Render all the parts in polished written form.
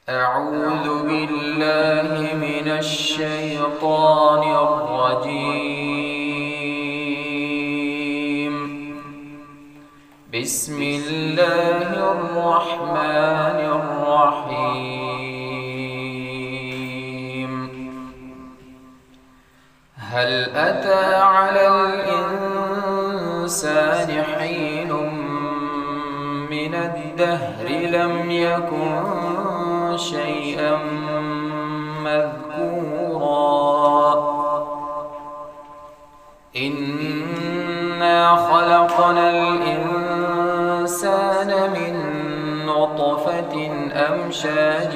أعوذ بالله من الشيطان الرجيم. بسم الله الرحمن الرحيم. هل أتى على الإنسان حين من الدهر لم يكن شيئا مذكورا. إنا خلقنا الإنسان من نطفة أمشاج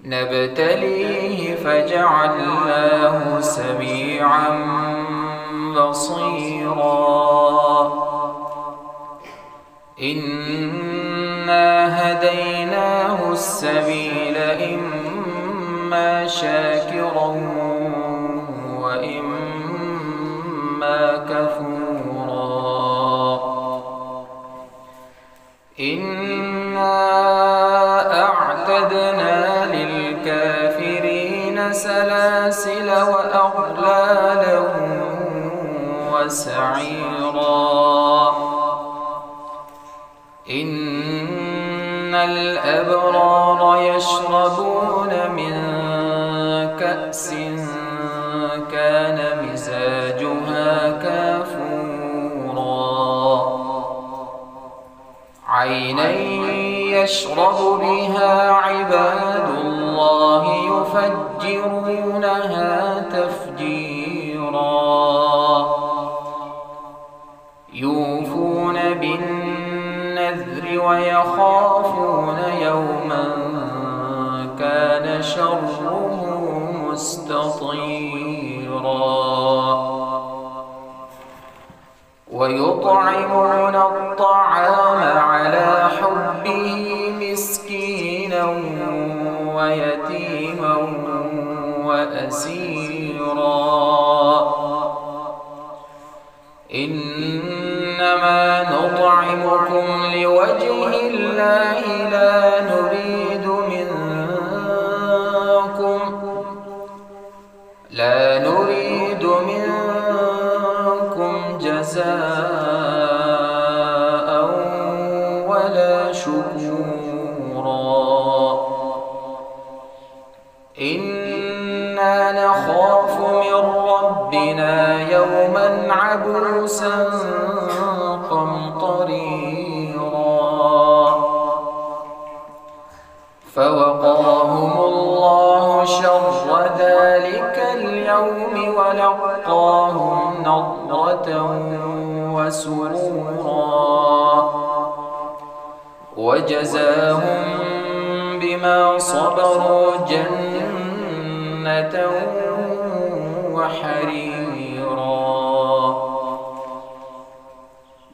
نبتليه فجعلناه سميعا بصيرا. إنا هديناه السبيل إما شاكرا وإما كفورا. إنا أعتدنا للكافرين سلاسل وأغلالا وسعيرا. إن الأبرار يشربون من كأس كان مزاجها كافورا. عينا يشرب بها عباد الله يفجرونها تفجيرا. يوفون بالنذر ويخافون يوما كان شره مستطيرا. ويطعمون الطعام على حبه مسكينا ويتيما وأسيرا. إنما نطعمكم لوجه الله لا نريد منكم جزاء ولا شكورا. إنا نخاف من ربنا يوما عبوسا قمطريرا. فوقاهم الله شر ذلك اليوم ولقاهم نضرة وسرورا. وجزاهم بما صبروا جنة وحريرا.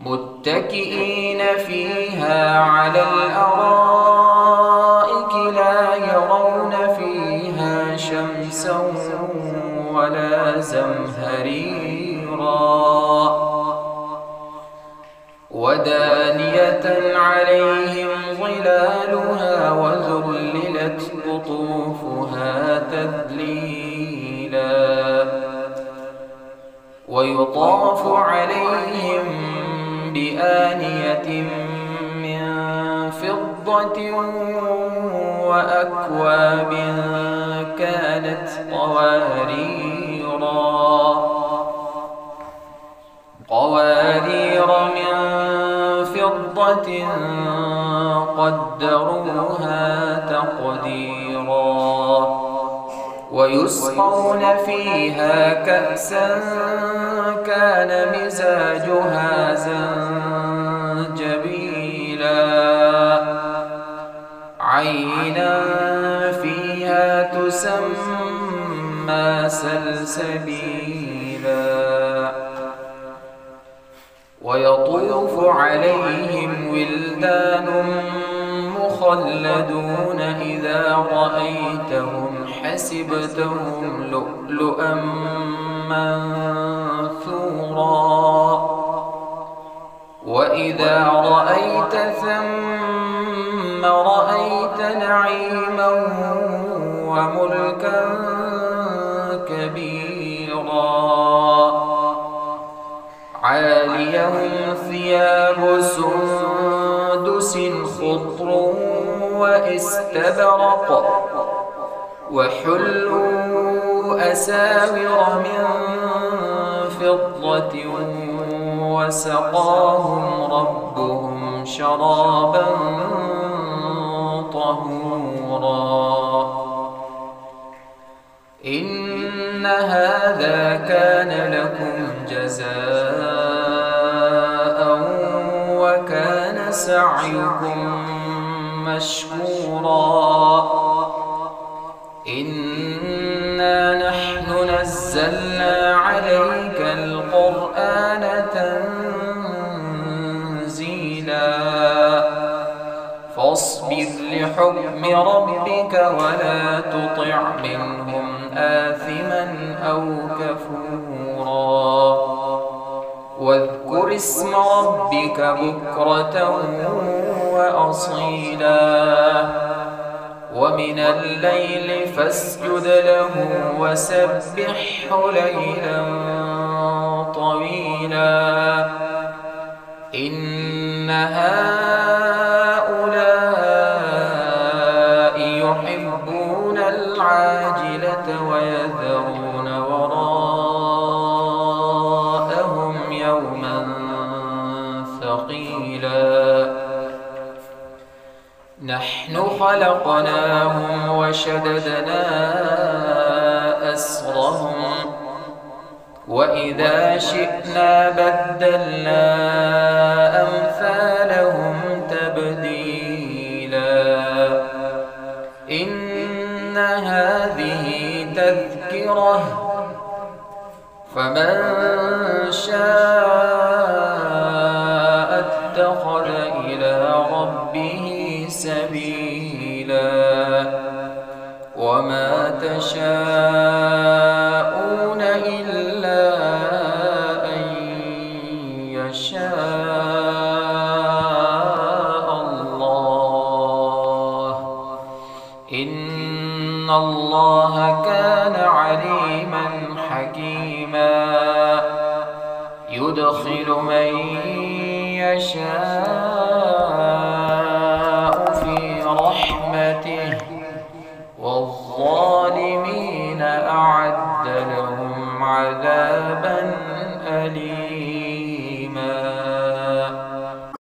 متكئين فيها على الأرائك لا يرون فيها شمسا ولا زمهريرا. ودانية عليهم ظلالها وذللت قطوفها تذليلا. ويطاف عليهم بآنية من فضة وأكواب كانت قوارير من فضة قدروها تقديرا. ويسقون فيها كأسا كان مزاجها زنجبيلا. عينا فيها تسمى سلسبيلا. ويطوف عليهم ولدان مخلدون إذا رأيتهم حسبتهم لؤلؤا منثورا. وإذا عاليهم ثياب سندس خضر واستبرق وحلوا أساور من فضة وسقاهم ربهم شرابا طهورا إن هذا كان لكم جزاء وكان سعيكم مشكورا إنا نحن نزلنا عليك القرآن تنزيلا فاصبر لحكم ربك ولا تطع منهم آثما أو كفورا واذكر اسم ربك بكرة وأصيلا ومن الليل فاسجد له وسبحه ليلا طويلا إن هؤلاء يحبون العاجلة ويذرون وراءهم يوما ثقيلا نحن خلقناهم وشددنا أسرهم وإذا شئنا بدلنا أمثالهم تبديلا إن هذه تذكرة فمن شاء اتخذ إلى ربه سبيلا وما تشاءون إلا أن يشاء الله إن الله كان عليما حكيما يدخل من يشاء في رحمته والظالمين أعد لهم عذابا أليما.